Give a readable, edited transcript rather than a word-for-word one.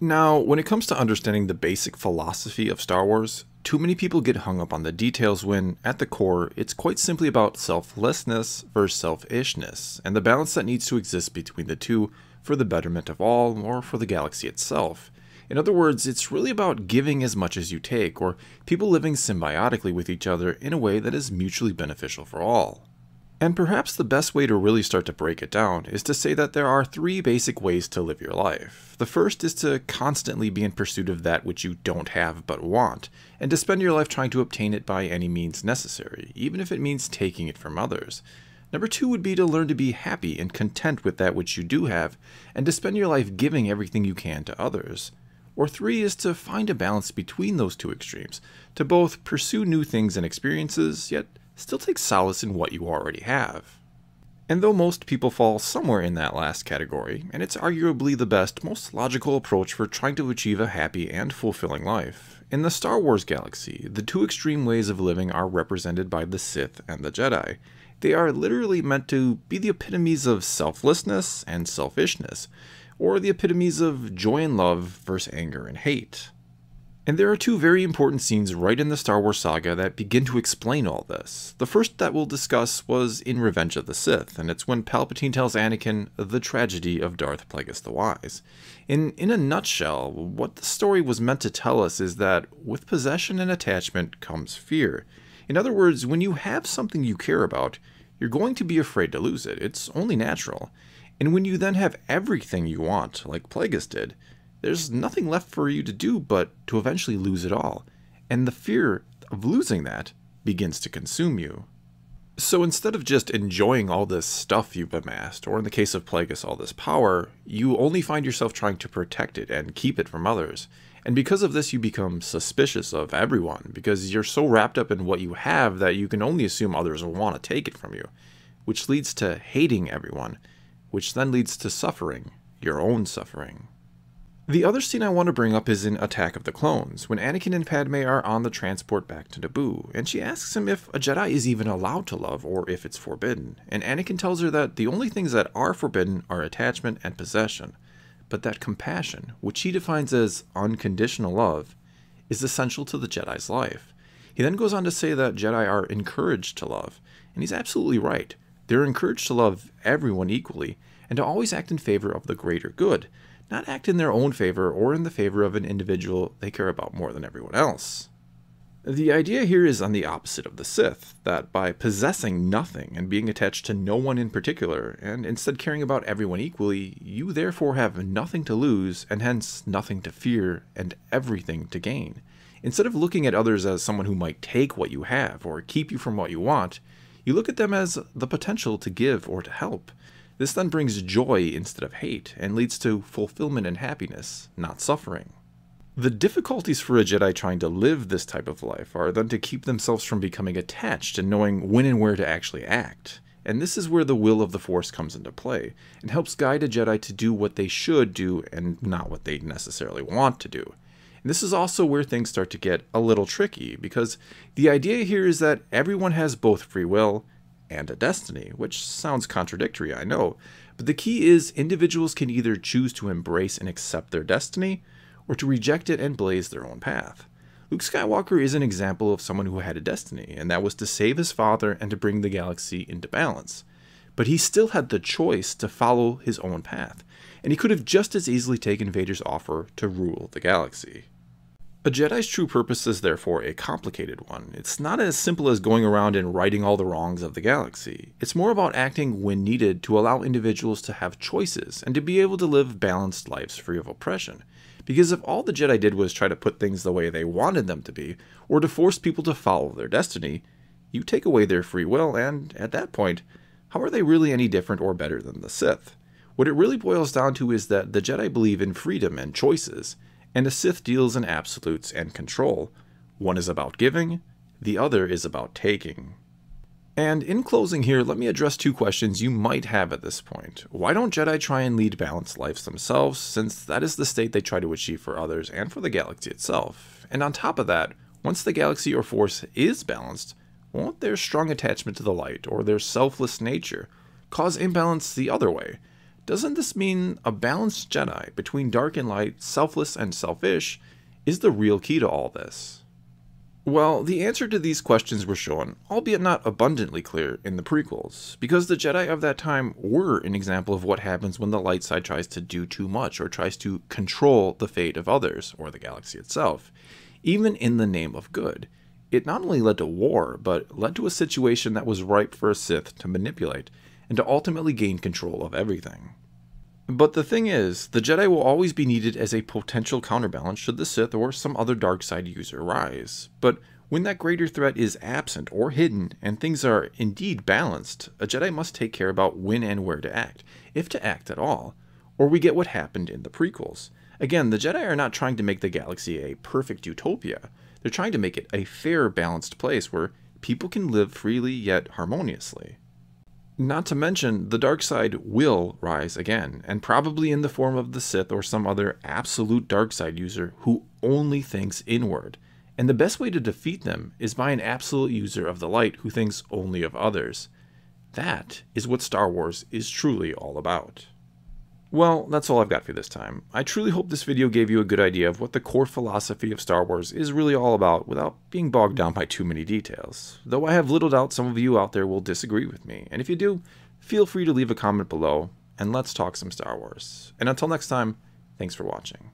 Now, when it comes to understanding the basic philosophy of Star Wars, too many people get hung up on the details when, at the core, it's quite simply about selflessness versus selfishness, and the balance that needs to exist between the two for the betterment of all, or for the galaxy itself. In other words, it's really about giving as much as you take, or people living symbiotically with each other in a way that is mutually beneficial for all. And perhaps the best way to really start to break it down is to say that there are three basic ways to live your life. The first is to constantly be in pursuit of that which you don't have but want, and to spend your life trying to obtain it by any means necessary, even if it means taking it from others. Number two would be to learn to be happy and content with that which you do have, and to spend your life giving everything you can to others. Or three is to find a balance between those two extremes, to both pursue new things and experiences, yet still take solace in what you already have. And though most people fall somewhere in that last category, and it's arguably the best, most logical approach for trying to achieve a happy and fulfilling life, in the Star Wars galaxy, the two extreme ways of living are represented by the Sith and the Jedi. They are literally meant to be the epitomes of selflessness and selfishness, or the epitomes of joy and love versus anger and hate. And there are two very important scenes right in the Star Wars saga that begin to explain all this. The first that we'll discuss was in Revenge of the Sith, and it's when Palpatine tells Anakin the tragedy of Darth Plagueis the Wise. In a nutshell, what the story was meant to tell us is that with possession and attachment comes fear. In other words, when you have something you care about, you're going to be afraid to lose it. It's only natural. And when you then have everything you want, like Plagueis did, there's nothing left for you to do but to eventually lose it all, and the fear of losing that begins to consume you. So instead of just enjoying all this stuff you've amassed, or in the case of Plagueis, all this power, you only find yourself trying to protect it and keep it from others. And because of this, you become suspicious of everyone, because you're so wrapped up in what you have that you can only assume others will want to take it from you, which leads to hating everyone, which then leads to suffering, your own suffering. The other scene I want to bring up is in Attack of the Clones, when Anakin and Padme are on the transport back to Naboo, and she asks him if a Jedi is even allowed to love, or if it's forbidden, and Anakin tells her that the only things that are forbidden are attachment and possession, but that compassion, which he defines as unconditional love, is essential to the Jedi's life. He then goes on to say that Jedi are encouraged to love, and he's absolutely right. They're encouraged to love everyone equally, and to always act in favor of the greater good, not act in their own favor or in the favor of an individual they care about more than everyone else. The idea here is on the opposite of the Sith, that by possessing nothing and being attached to no one in particular, and instead caring about everyone equally, you therefore have nothing to lose, and hence nothing to fear, and everything to gain. Instead of looking at others as someone who might take what you have, or keep you from what you want, you look at them as the potential to give or to help. This then brings joy instead of hate, and leads to fulfillment and happiness, not suffering. The difficulties for a Jedi trying to live this type of life are then to keep themselves from becoming attached and knowing when and where to actually act. And this is where the will of the Force comes into play, and helps guide a Jedi to do what they should do and not what they necessarily want to do. And this is also where things start to get a little tricky, because the idea here is that everyone has both free will and a destiny, which sounds contradictory, I know, but the key is individuals can either choose to embrace and accept their destiny, or to reject it and blaze their own path. Luke Skywalker is an example of someone who had a destiny, and that was to save his father and to bring the galaxy into balance. But he still had the choice to follow his own path, and he could have just as easily taken Vader's offer to rule the galaxy. A Jedi's true purpose is therefore a complicated one. It's not as simple as going around and righting all the wrongs of the galaxy. It's more about acting when needed to allow individuals to have choices and to be able to live balanced lives free of oppression. Because if all the Jedi did was try to put things the way they wanted them to be, or to force people to follow their destiny, you take away their free will, and at that point, how are they really any different or better than the Sith? What it really boils down to is that the Jedi believe in freedom and choices, and the Sith deals in absolutes and control. One is about giving, the other is about taking. And in closing here, let me address two questions you might have at this point. Why don't Jedi try and lead balanced lives themselves, since that is the state they try to achieve for others and for the galaxy itself? And on top of that, once the galaxy or force is balanced, won't their strong attachment to the light or their selfless nature cause imbalance the other way? Doesn't this mean a balanced Jedi between dark and light, selfless and selfish, is the real key to all this? Well, the answer to these questions were shown, albeit not abundantly clear, in the prequels, because the Jedi of that time were an example of what happens when the light side tries to do too much or tries to control the fate of others, or the galaxy itself, even in the name of good. It not only led to war, but led to a situation that was ripe for a Sith to manipulate, and to ultimately gain control of everything. But the thing is, the Jedi will always be needed as a potential counterbalance should the Sith or some other dark side user rise. But when that greater threat is absent or hidden, and things are indeed balanced, a Jedi must take care about when and where to act, if to act at all, or we get what happened in the prequels. Again, the Jedi are not trying to make the galaxy a perfect utopia. They're trying to make it a fair, balanced place where people can live freely yet harmoniously. Not to mention, the dark side will rise again, and probably in the form of the Sith or some other absolute dark side user who only thinks inward. And the best way to defeat them is by an absolute user of the light who thinks only of others. That is what Star Wars is truly all about. Well, that's all I've got for this time. I truly hope this video gave you a good idea of what the core philosophy of Star Wars is really all about without being bogged down by too many details. Though I have little doubt some of you out there will disagree with me, and if you do, feel free to leave a comment below, and let's talk some Star Wars. And until next time, thanks for watching.